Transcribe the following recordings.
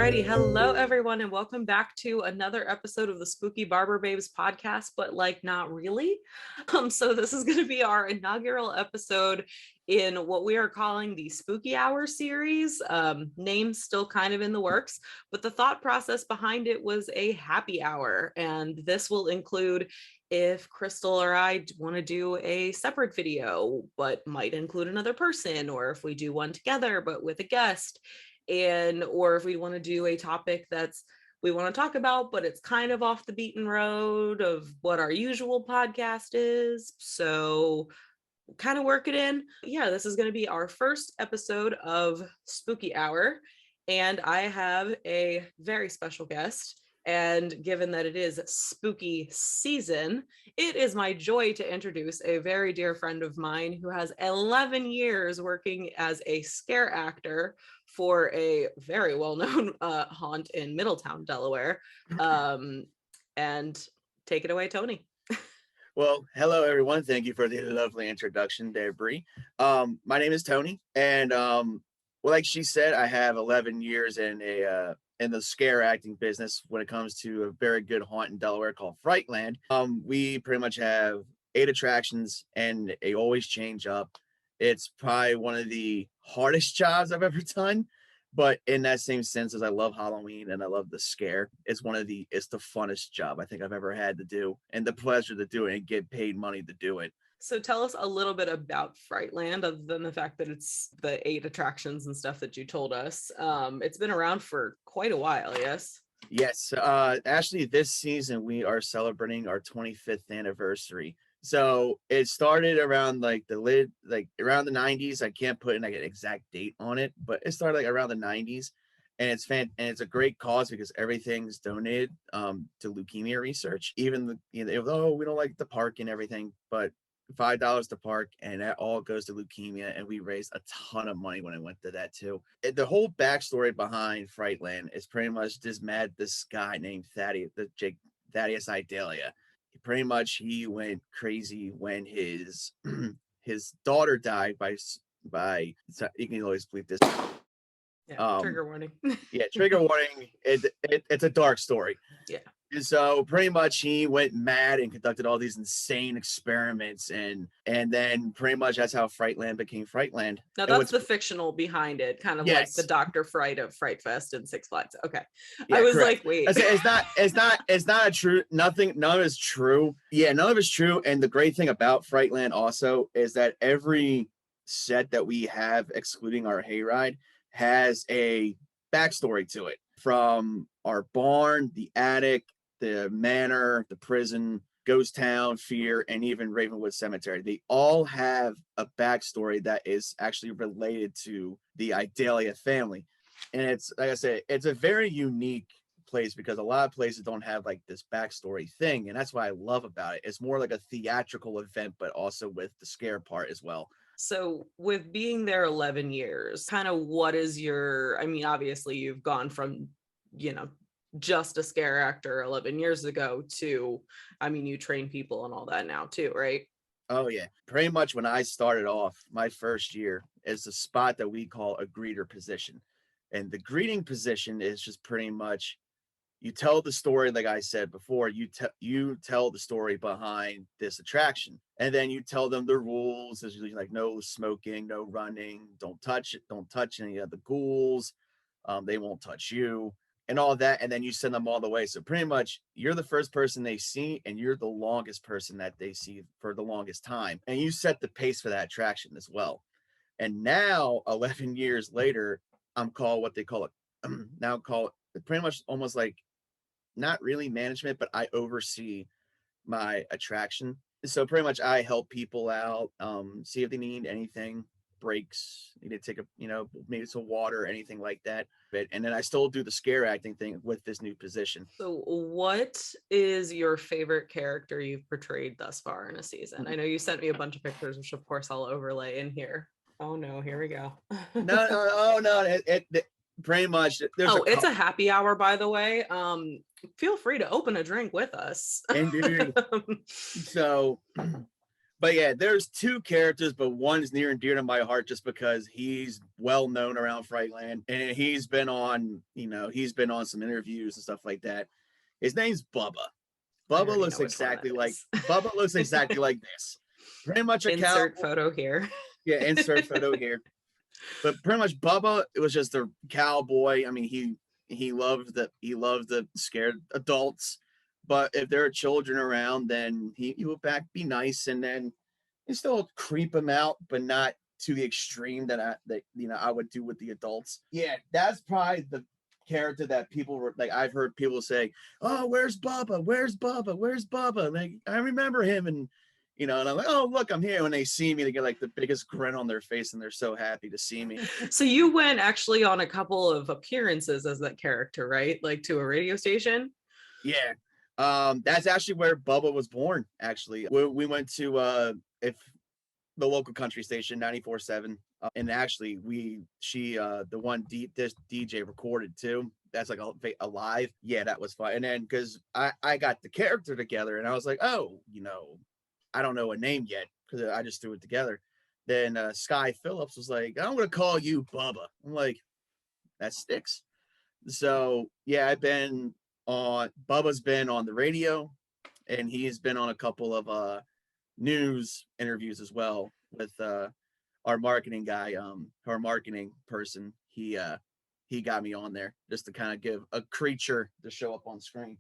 Alrighty, hello everyone, and welcome back to another episode of the Spooky Barber Babes podcast, but like not really. So this is going to be our inaugural episode in what we are calling the Spooky Hour series. Name's still kind of in the works, but the thought process behind it was a happy hour, and this will include if Crystal or I want to do a separate video, but might include another person, or if we do one together but with a guest. Or if we want to do a topic that's we want to talk about, but it's kind of off the beaten road of what our usual podcast is. So kind of work it in. Yeah, this is going to be our first episode of Spooky Hour. And I have a very special guest. And given that it is spooky season, it is my joy to introduce a very dear friend of mine who has 11 years working as a scare actor for a very well-known haunt in Middletown, Delaware. And take it away, Tony. Well, hello, everyone. Thank you for the lovely introduction there, Bree. My name is Tony, and like she said, I have 11 years in the scare acting business when it comes to a very good haunt in Delaware called Freightland. We pretty much have 8 attractions, and they always change up. It's probably one of the hardest jobs I've ever done, but in that same sense as I love Halloween and I love the scare, it's the funnest job I think I've ever had to do, and the pleasure to do it and get paid money to do it. So tell us a little bit about Freightland, other than the fact that it's the 8 attractions and stuff that you told us. It's been around for quite a while, yes? Yes. Actually, this season we are celebrating our 25th anniversary. So it started around around the 90s. I can't put an exact date on it, but it started around the 90s. And it's a great cause because everything's donated to leukemia research. Even although we don't like the park and everything, but $5 to park, and that all goes to leukemia, and we raised a ton of money when I went to that too. The whole backstory behind Freightland is pretty much this guy named Thaddeus Idalia. He went crazy when his his daughter died by you can always bleep this. Yeah, trigger warning. Yeah, trigger warning. It's a dark story. Yeah. And so pretty much he went mad and conducted all these insane experiments, and then pretty much that's how Freightland became Freightland. Now that's the fictional behind it, kind of yes. Like the Dr. Fright of Fright Fest and Six Flags. Okay. Yeah, I was correct. like, wait. It's not a true, none of it's true. Yeah, none of it's true. And the great thing about Freightland also is that every set that we have, excluding our hayride, has a backstory to it. From our barn, the attic, the manor, the prison, Ghost Town, Fear, and even Ravenwood Cemetery. They all have a backstory that is actually related to the Idalia family. And it's, like I said, it's a very unique place because a lot of places don't have this backstory thing. And that's what I love about it. It's more like a theatrical event, but also with the scare part as well. So with being there 11 years, kind of what is obviously you've gone from, just a scare actor 11 years ago to, you train people and all that now too, right? Oh yeah. Pretty much when I started off, my first year is a spot that we call a greeter position. And the greeting position is just pretty much, you tell the story, like I said before, you tell the story behind this attraction. And then you tell them the rules. There's usually no smoking, no running, don't touch any of the ghouls. They won't touch you and all that. And then you send them all the way. So pretty much you're the first person they see, and you're the longest person that they see for the longest time. And you set the pace for that attraction as well. And now 11 years later, I'm called what they call it. Now call it pretty much almost like, not really management, but I oversee my attraction. So pretty much I help people out, see if they need anything, breaks, need to take maybe some water, anything like that. And then I still do the scare acting thing with this new position. So what is your favorite character you've portrayed thus far in a season? I know you sent me a bunch of pictures, which of course I'll overlay in here. Oh no, here we go. No, pretty much. It's a happy hour, by the way. Feel free to open a drink with us. Indeed. So But yeah, there's two characters, but one's near and dear to my heart just because he's well known around Freightland and he's been on, he's been on some interviews and stuff like that. His name's Bubba. I Bubba already looks know which one exactly that like is. Bubba looks exactly like this. Pretty much a cow. Insert photo here. Yeah, insert photo here. But pretty much Bubba, it was just a cowboy. I mean, he loved the scared adults. But if there are children around, then he would be nice, and then you still creep him out, but not to the extreme that I would do with the adults. Yeah, that's probably the character that people were like. I've heard people say, "Oh, where's Bubba? Where's Bubba? Where's Bubba?" Like I remember him, and and I'm like, "Oh, look, I'm here." When they see me, they get like the biggest grin on their face, and they're so happy to see me. So you went actually on a couple of appearances as that character, right? Like to a radio station. Yeah. That's actually where Bubba was born. Actually, we went to if the local country station 94.7, and actually the one this DJ recorded too. That's like a live. Yeah, that was fun. And then because I got the character together, and I was like, oh, I don't know a name yet because I just threw it together. Then Sky Phillips was like, I'm gonna call you Bubba. I'm like, that sticks. So yeah, Bubba's been on the radio, and he's been on a couple of news interviews as well with our marketing guy, our marketing person. He got me on there just to kind of give a creature to show up on screen.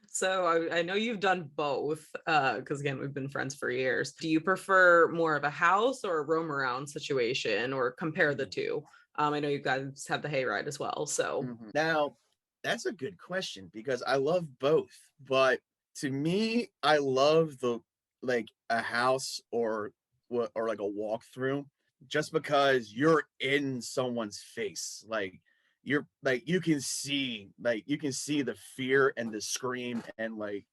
So I know you've done both, because again, we've been friends for years. Do you prefer more of a house or a roam around situation, or compare the two? I know you guys have the hayride as well. So now that's a good question because I love both, but to me, I love the like a house or like a walkthrough just because you're in someone's face. Like you're like you can see the fear and the scream and like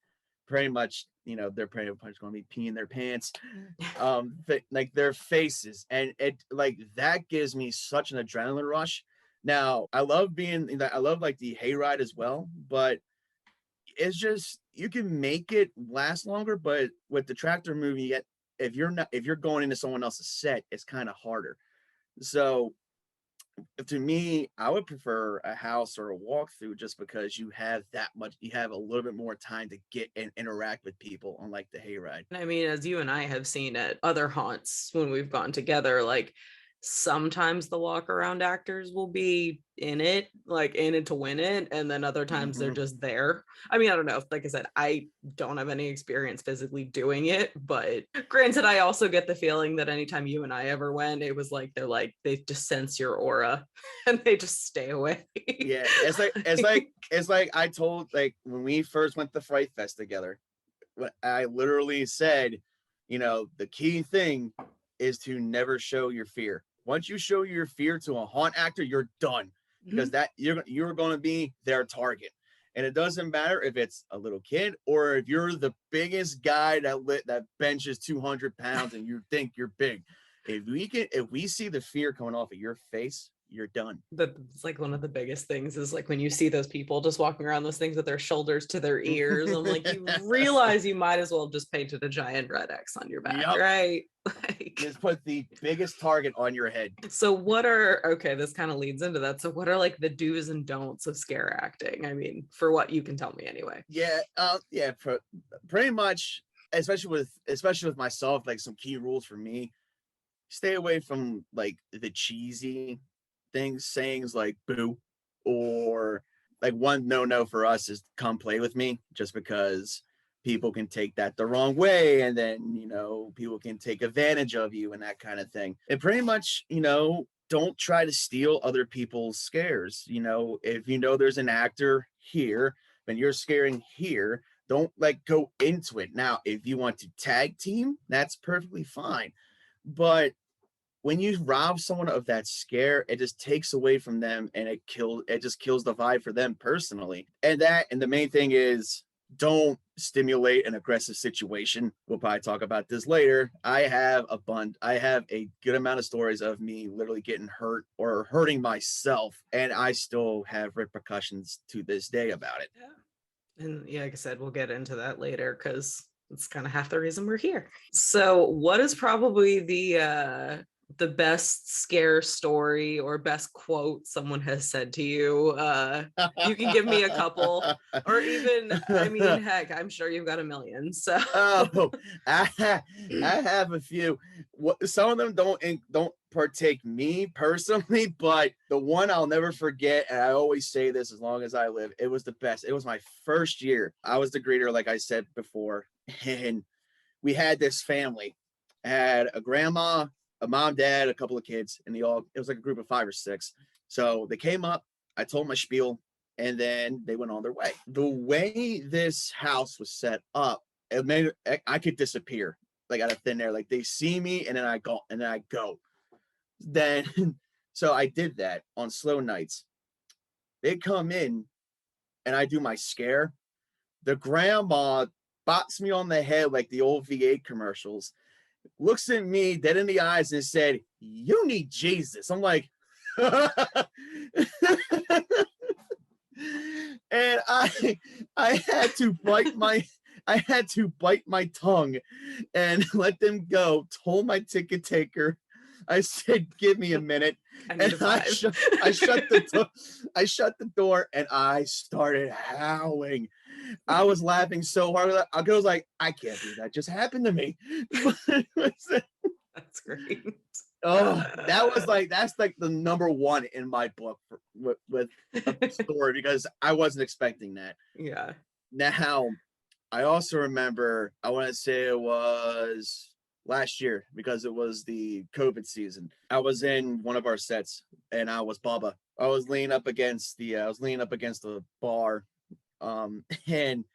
pretty much they're pretty much going to be peeing their pants like their faces, and it like that gives me such an adrenaline rush. Now I love like the hayride as well, but it's just you can make it last longer, but with the tractor movie, if you're going into someone else's set, it's kind of harder. So to me, I would prefer a house or a walkthrough just because you have a little bit more time to get and interact with people, unlike the hayride. I mean, as you and I have seen at other haunts when we've gone together, like sometimes the walk around actors will be in it, like in it to win it, and then other times they're just there. I mean, I don't know. Like I said, I don't have any experience physically doing it, but granted, I also get the feeling that anytime you and I ever went, it was like they just sense your aura and they just stay away. Yeah, it's like I told like when we first went to Fright Fest together, I literally said, the key thing is to never show your fear. Once you show your fear to a haunt actor, you're done because that you're going to be their target. And it doesn't matter if it's a little kid or if you're the biggest guy that benches 200 pounds and you think you're big. If we see the fear coming off of your face, you're done. It's like one of the biggest things is like when you see those people just walking around those things with their shoulders to their ears. I'm like, you realize you might as well just painted a giant red X on your back, right? Like, just put the biggest target on your head. So this kind of leads into that. So what are like the do's and don'ts of scare acting? I mean, for what you can tell me anyway. Yeah, pretty much, especially with myself, like some key rules for me: stay away from like the cheesy sayings like boo, or like one no for us is come play with me, just because people can take that the wrong way, and then people can take advantage of you and that kind of thing. And pretty much, don't try to steal other people's scares. If there's an actor here and you're scaring here, don't like go into it. Now, if you want to tag team, that's perfectly fine, but when you rob someone of that scare, it just takes away from them, and it just kills the vibe for them personally. And the main thing is, don't stimulate an aggressive situation. We'll probably talk about this later. I have a good amount of stories of me literally getting hurt or hurting myself, and I still have repercussions to this day about it. Yeah. And yeah, like I said, we'll get into that later because That's kind of half the reason we're here. So what is probably the best scare story or best quote someone has said to you? You can give me a couple, or even, I mean, heck, I'm sure you've got a million. So Oh, I have a few. Some of them don't partake me personally, but the one I'll never forget, and I always say this as long as I live, it was the best. It was my first year. I was the greeter, like I said before, and we had this family. I had a grandma, a mom, dad, a couple of kids, and it was like a group of 5 or 6. So they came up, I told my spiel, and then they went on their way. The way this house was set up, it made I could disappear like out of thin air. Like they see me and then I go. Then so I did that on slow nights. They come in and I do my scare. The grandma bops me on the head like the old VA commercials, looks at me dead in the eyes and said, "You need Jesus." I'm like, and I had to bite my tongue and let them go. Told my ticket taker, I said, "Give me a minute." And I shut the door and I started howling. I was laughing so hard. I was like, I can't believe that just happened to me. that's great. Oh, that's like the number one in my book with a story because I wasn't expecting that. Yeah. Now, I also remember, I want to say it was last year because it was the COVID season. I was in one of our sets and I was Bubba. I was leaning up against the bar, and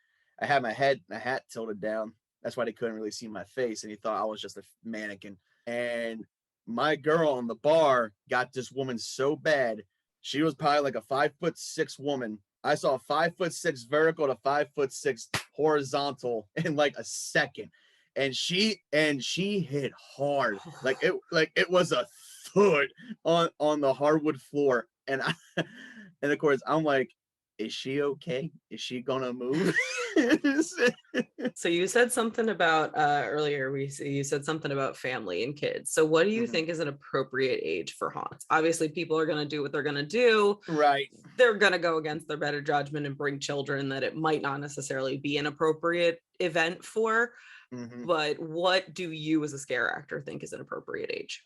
I had my hat tilted down. That's why they couldn't really see my face, and he thought I was just a mannequin. And my girl on the bar got this woman so bad. She was probably like a 5'6" woman. I saw a 5'6" vertical to 5'6" horizontal in like a second. And she hit hard. Like it was a thud on the hardwood floor. And and of course I'm like, is she okay? Is she gonna move? So you said something about earlier, you said something about family and kids. So what do you think is an appropriate age for haunts? Obviously, people are going to do what they're going to do. Right. They're going to go against their better judgment and bring children that it might not necessarily be an appropriate event for. But what do you as a scare actor think is an appropriate age?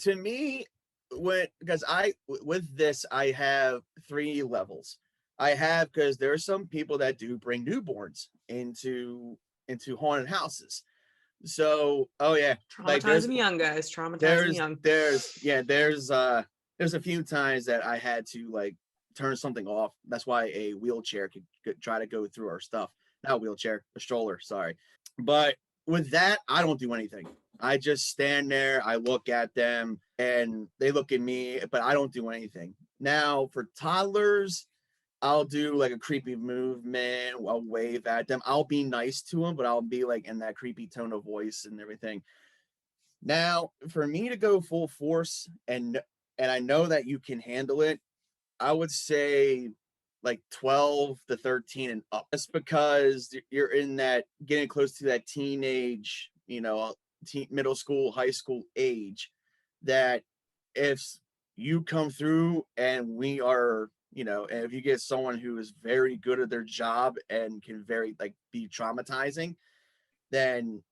To me, because with this, I have 3 levels. Because there are some people that do bring newborns into haunted houses. So, oh yeah, like Traumatize them young, guys. Traumatize them young. there's a few times that I had to like turn something off. That's why a wheelchair could try to go through our stuff. Not a wheelchair, a stroller, sorry. But with that, I don't do anything. I just stand there, I look at them, and they look at me, but I don't do anything. Now, for toddlers, I'll do like a creepy movement. I'll wave at them. I'll be nice to them, but I'll be like in that creepy tone of voice and everything. Now, for me to go full force and I know that you can handle it, I would say like 12 to 13 and up. That's because you're in that getting close to that teenage, middle school, high school age, that if you come through and we are, and if you get someone who is very good at their job and can very like be traumatizing, then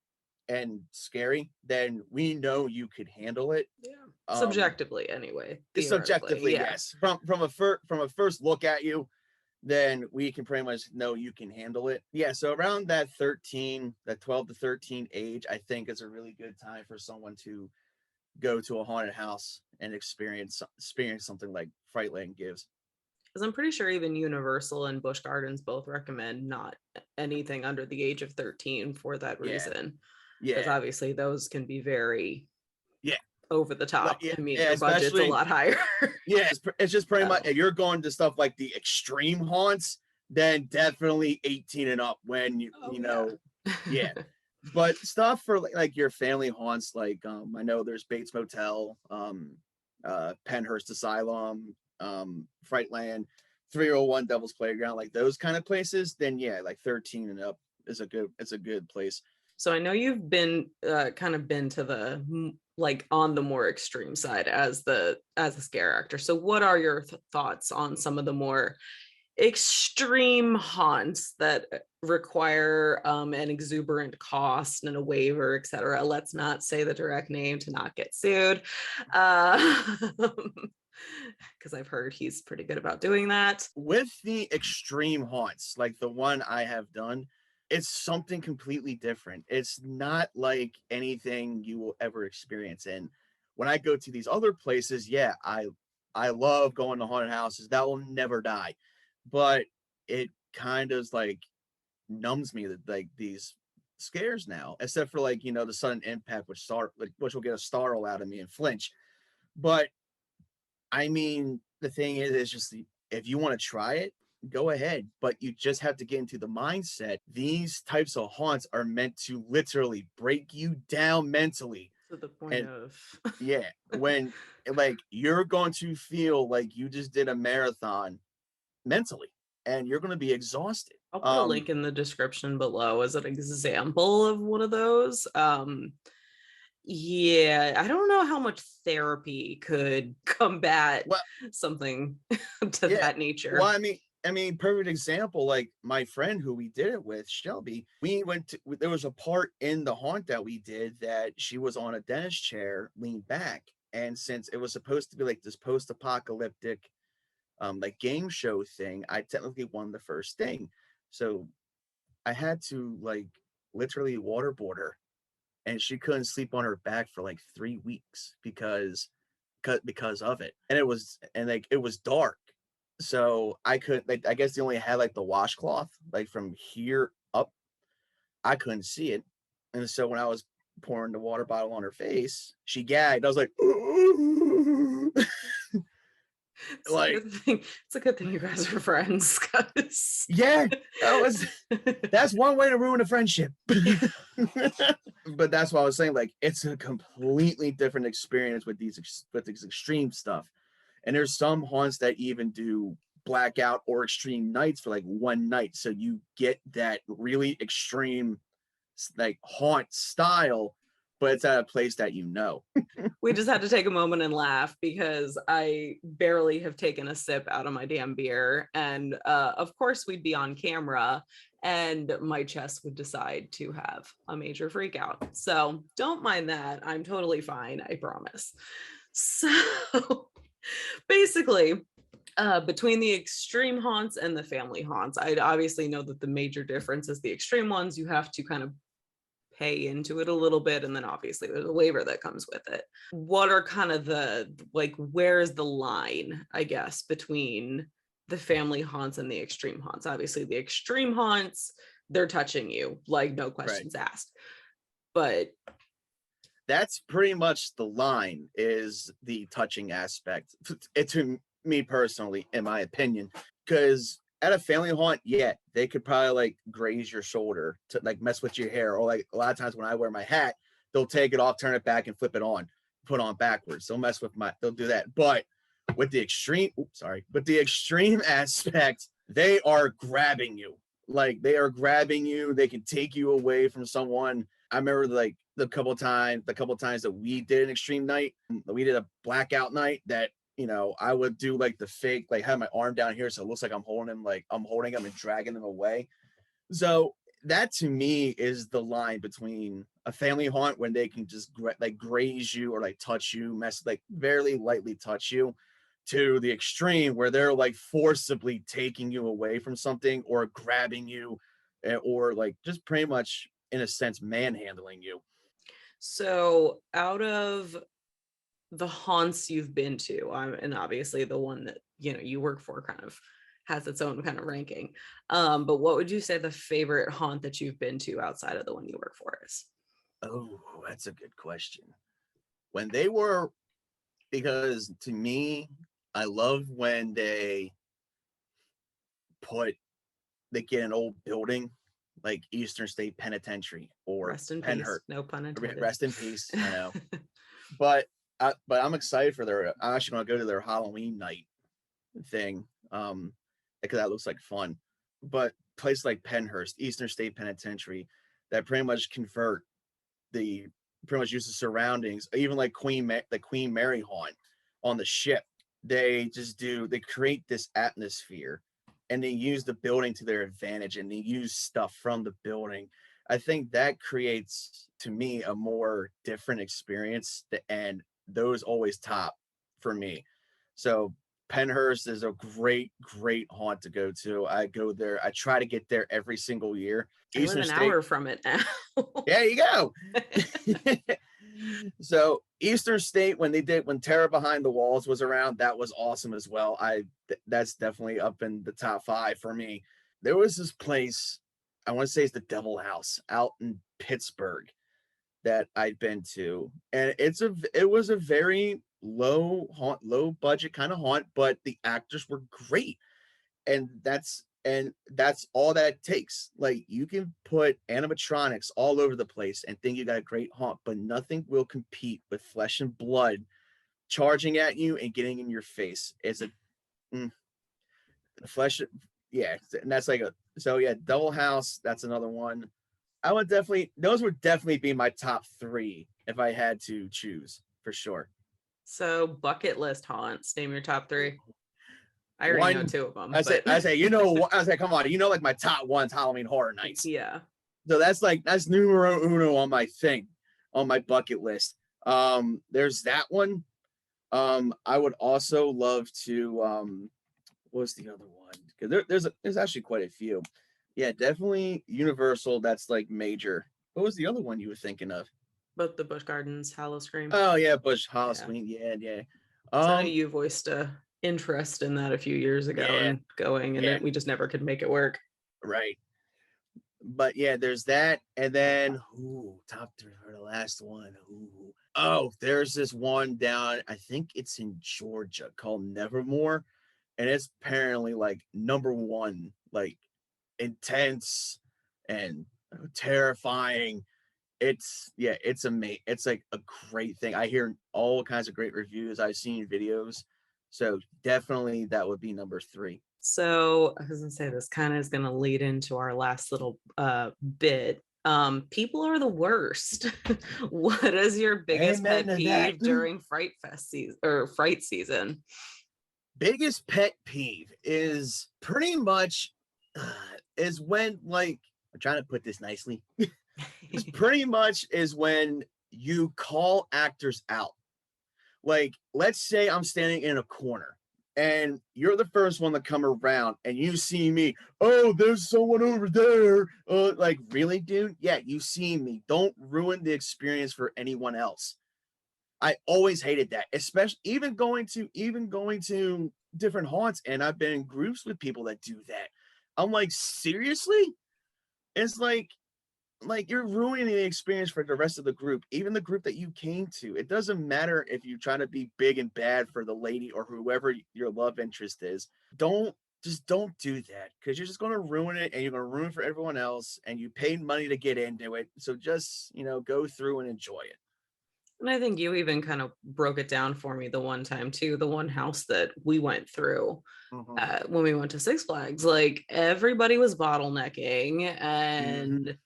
and scary, then we know you could handle it. Yeah. Subjectively, anyway. Subjectively, yeah. yes. From a first look at you, then we can pretty much know you can handle it. Yeah, so around that 12 to 13 age, I think is a really good time for someone to go to a haunted house and experience something like Freightland gives. Because I'm pretty sure even Universal and Busch Gardens both recommend not anything under the age of 13 for that reason. Yeah. Because obviously those can be very over the top. Yeah, I mean, your budget's a lot higher. Yeah, it's just pretty much, if you're going to stuff like the extreme haunts, then definitely 18 and up when you know. Yeah. But stuff for like your family haunts, like I know there's Bates Motel, Penhurst Asylum, Frightland, 301 Devil's Playground, like those kind of places, then yeah, like 13 and up is it's a good place. So I know you've been kind of been to the like on the more extreme side as a scare actor. So what are your thoughts on some of the more extreme haunts that require an exuberant cost and a waiver, etc.? Let's not say the direct name to not get sued, because I've heard he's pretty good about doing that. With the extreme haunts, like the one I have done, it's something completely different. It's not like anything you will ever experience. And when I go to these other places, yeah, I love going to haunted houses. That will never die. But it kind of like numbs me that like these scares now, except for like, the sudden impact, which will get a startle out of me and flinch. But I mean, the thing is just if you want to try it, go ahead. But you just have to get into the mindset. These types of haunts are meant to literally break you down mentally. To the point And of yeah, when like you're going to feel like you just did a marathon mentally and you're going to be exhausted. I'll put a link in the description below as an example of one of those. Yeah, I don't know how much therapy could combat something to that nature. Well, I mean, perfect example, like my friend who we did it with, Shelby, there was a part in the haunt that we did that she was on a dentist chair, leaned back. And since it was supposed to be like this post-apocalyptic, like game show thing, I technically won the first thing. So I had to like literally waterboard her, and she couldn't sleep on her back for like 3 weeks because of it. And it was dark. So I could like I guess they only had like the washcloth like from here up. I couldn't see it. And so when I was pouring the water bottle on her face, she gagged. I was like, like it's a good thing you guys are friends, cause yeah, that's one way to ruin a friendship. But that's what I was saying. Like, it's a completely different experience with this extreme stuff. And there's some haunts that even do blackout or extreme nights for like one night, so you get that really extreme like haunt style, but it's at a place that we just had to take a moment and laugh because I barely have taken a sip out of my damn beer, and of course we'd be on camera and my chest would decide to have a major freak out. So don't mind that. I'm totally fine, I promise. So basically, between the extreme haunts and the family haunts, I obviously know that the major difference is the extreme ones you have to kind of pay into it a little bit, and then obviously there's a waiver that comes with it. What are kind of where's the line, I guess, between the family haunts and the extreme haunts? Obviously the extreme haunts, they're touching you, like no questions asked. But that's pretty much the line, is the touching aspect. To me personally, in my opinion, because at a family haunt, yeah, they could probably like graze your shoulder to like mess with your hair, or like a lot of times when I wear my hat, they'll take it off, turn it back, and flip it on, put on backwards. They'll do that. But with the extreme aspect, they are grabbing you. Like, they are grabbing you. They can take you away from someone. I remember like the couple times that we did an extreme night, we did a blackout night that, I would do like the fake, like have my arm down here so it looks like I'm holding him and dragging him away. So that to me is the line between a family haunt when they can just like graze you or like touch you, like very lightly touch you, to the extreme where they're like forcibly taking you away from something or grabbing you, or like just pretty much in a sense manhandling you. So out of the haunts you've been to, and obviously the one that you work for kind of has its own kind of ranking, but what would you say the favorite haunt that you've been to outside of the one you work for is? Oh, that's a good question. Because to me, I love when they get an old building like Eastern State Penitentiary or Rest in Penhurt. peace, no pun intended. Rest in peace. I know. But I'm excited for I'm actually going to go to their Halloween night thing, because that looks like fun. But places like Pennhurst, Eastern State Penitentiary, that pretty much convert the pretty much use the surroundings, even like the Queen Mary haunt on the ship. They create this atmosphere and they use the building to their advantage and they use stuff from the building. I think that creates to me a more different experience, and those always top for me. So Pennhurst is a great haunt to go to. I go there. I try to get there every single year. I live Eastern an State. hour from it now. There you go. So Eastern State, when Terror Behind the Walls was around, that was awesome as well. That's definitely up in the top 5 for me. There was this place, I want to say it's the Devil House out in Pittsburgh that I'd been to, and it was a very low budget kind of haunt, but the actors were great, and that's all that it takes. Like, you can put animatronics all over the place and think you got a great haunt, but nothing will compete with flesh and blood charging at you and getting in your face. It's flesh, yeah, and that's like Double House, that's another one. Those would definitely be my top 3 if I had to choose, for sure. So bucket list haunts, name your top 3. I already know 2 of them. I say, come on, like my top 1's Halloween Horror Nights. Yeah. So that's numero uno on my bucket list. There's that one. I would also love to, what's the other one? Because there's actually quite a few. Yeah, definitely Universal. That's like major. What was the other one you were thinking of? Both the Busch Gardens, Howl-O-Scream. Oh yeah, Howl-O-Scream. Yeah. So I know you voiced a interest in that a few years ago and going, and then we just never could make it work. Right. But yeah, there's that, and then top 3 for the last one. Oh, there's this one down, I think it's in Georgia, called Nevermore, and it's apparently like number 1, like intense and terrifying. It's amazing. It's like a great thing. I hear all kinds of great reviews. I've seen videos, so definitely that would be number 3. So I was gonna say, this kind of is gonna lead into our last little bit. People are the worst. What is your biggest pet peeve during Fright season? Biggest pet peeve is pretty much is when, like, I'm trying to put this nicely. It's pretty much is when you call actors out. Like, let's say I'm standing in a corner and you're the first one to come around and you see me. Oh, there's someone over there. Like, really, dude? Yeah, you see me. Don't ruin the experience for anyone else. I always hated that, especially even going to different haunts, and I've been in groups with people that do that. I'm like, seriously? It's like you're ruining the experience for the rest of the group, even the group that you came to. It doesn't matter if you're trying to be big and bad for the lady or whoever your love interest is. Don't do that, because you're just going to ruin it, and you're going to ruin for everyone else, and you paid money to get into it. So just, go through and enjoy it. And I think you even kind of broke it down for me the one time too, the one house that we went through when we went to Six Flags. Like, everybody was bottlenecking and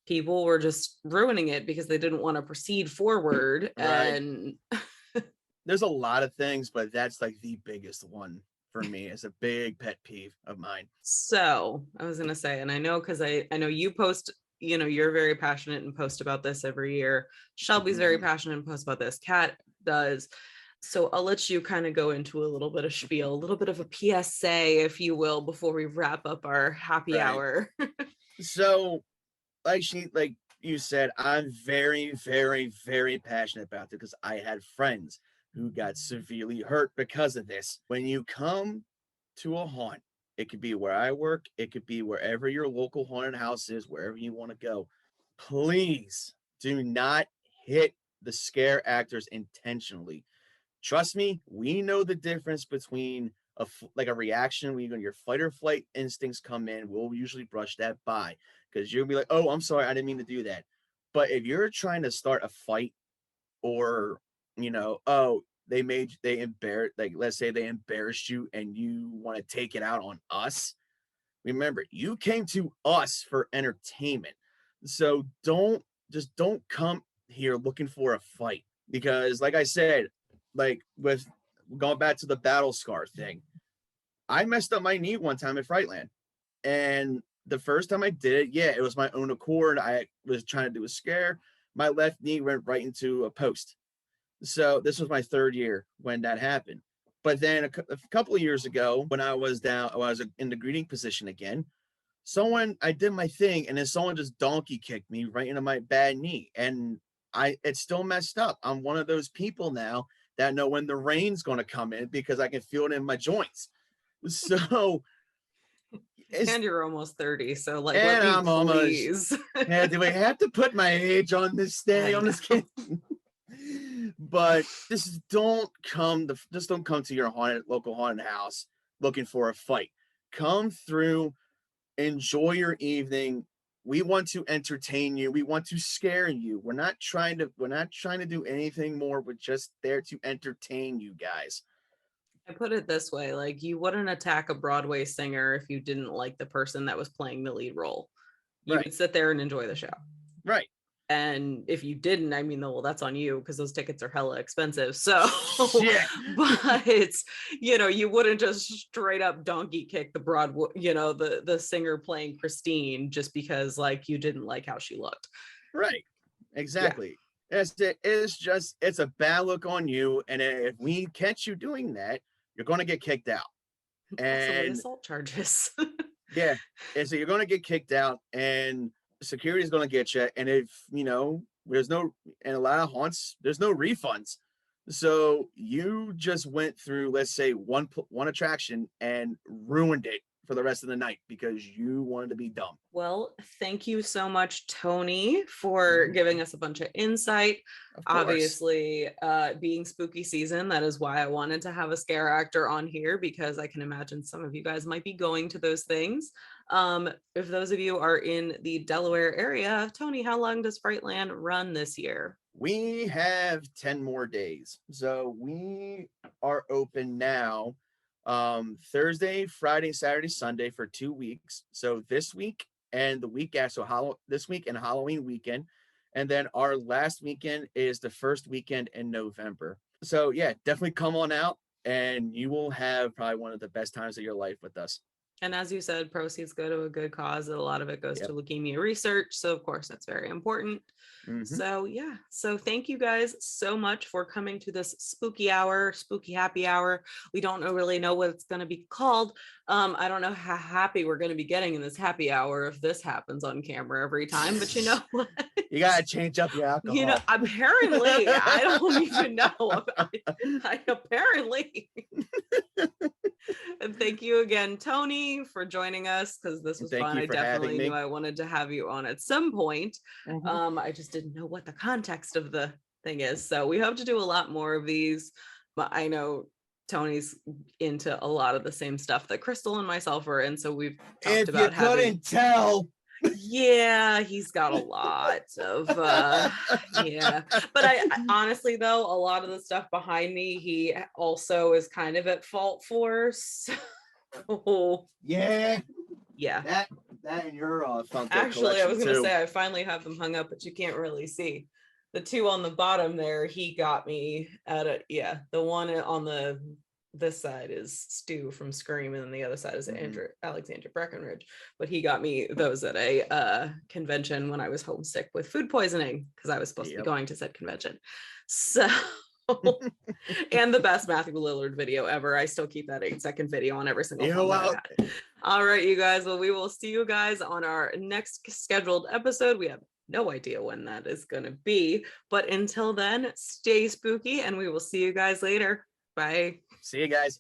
people were just ruining it because they didn't want to proceed forward. Right. And there's a lot of things, but that's like the biggest one for me. It's a big pet peeve of mine. So I was going to say, and I know, because I know you post, you're very passionate and post about this every year. Shelby's very passionate and post about this. Kat does. So I'll let you kind of go into a little bit of spiel, a little bit of a PSA, if you will, before we wrap up our happy hour. So, like you said, I'm very, very, very passionate about it, because I had friends who got severely hurt because of this. When you come to a haunt, it could be where I work, it could be wherever your local haunted house is, wherever you want to go. Please do not hit the scare actors intentionally. Trust me, we know the difference between a reaction when your fight or flight instincts come in. We'll usually brush that by, because you'll be like, oh, I'm sorry, I didn't mean to do that. But if you're trying to start a fight, or let's say they embarrassed you and you want to take it out on us, remember, you came to us for entertainment. So don't come here looking for a fight. Because like I said, like with going back to the battle scar thing, I messed up my knee one time at Freightland. And the first time I did it, yeah, it was my own accord. I was trying to do a scare. My left knee went right into a post. So this was my third year when that happened. But then a couple of years ago, when I was in the greeting position again, I did my thing, and then someone just donkey kicked me right into my bad knee, and it's still messed up. I'm one of those people now that know when the rain's going to come in because I can feel it in my joints. So and you're almost 30, so like, and let me I'm please. Yeah, do I have to put my age on this day on this kid? But just don't come to your local haunted house looking for a fight. Come through, enjoy your evening. We want to entertain you. We want to scare you. We're not trying to do anything more. We're just there to entertain you guys. I put it this way, like, you wouldn't attack a Broadway singer if you didn't like the person that was playing the lead role. You Right. would sit there and enjoy the show. Right. And if you didn't, I mean, well, that's on you because those tickets are hella expensive. So, Shit. but you wouldn't just straight up donkey kick the Broadway, the singer playing Christine just because like you didn't like how she looked. Right. Exactly. Yeah. It's a bad look on you. And if we catch you doing that, you're going to get kicked out. Possibly assault charges. Yeah. And so you're going to get kicked out, and security is going to get you. And if, there's no, in a lot of haunts, there's no refunds. So you just went through, let's say, one attraction and ruined it for the rest of the night because you wanted to be dumb. Well, thank you so much, Tony, for giving us a bunch of insight. Obviously, being spooky season, that is why I wanted to have a scare actor on here, because I can imagine some of you guys might be going to those things. If those of you are in the Delaware area, Tony, how long does Freightland run this year? We have 10 more days. So we are open now Thursday, Friday, Saturday, Sunday for 2 weeks. So this week and the week after, so this week and Halloween weekend. And then our last weekend is the first weekend in November. So yeah, definitely come on out and you will have probably one of the best times of your life with us. And as you said, proceeds go to a good cause. A lot of it goes to leukemia research. So of course, that's very important. So yeah. So thank you guys so much for coming to this spooky happy hour. We don't really know what it's going to be called. I don't know how happy we're going to be getting in this happy hour if this happens on camera every time, but you know what? You got to change up your alcohol. Apparently, I don't even know. I apparently. And thank you again, Tony, for joining us, because this was fun. I definitely knew I wanted to have you on at some point. I just didn't know what the context of the thing is. So we hope to do a lot more of these. But I know Tony's into a lot of the same stuff that Crystal and myself are in. So we've talked about having. Couldn't tell. Yeah, he's got a lot of but I honestly, though, a lot of the stuff behind me he also is kind of at fault for. So yeah that and your actually I was gonna say I finally have them hung up, but you can't really see the two on the bottom there. He got me at the one on this side is Stu from Scream, and then the other side is Alexander Breckenridge. But he got me those at a convention when I was homesick with food poisoning, because I was supposed to be going to said convention. So, and the best Matthew Lillard video ever. I still keep that 8-second video on every single one. All right, you guys. Well, we will see you guys on our next scheduled episode. We have no idea when that is going to be. But until then, stay spooky, and we will see you guys later. Bye. See you guys.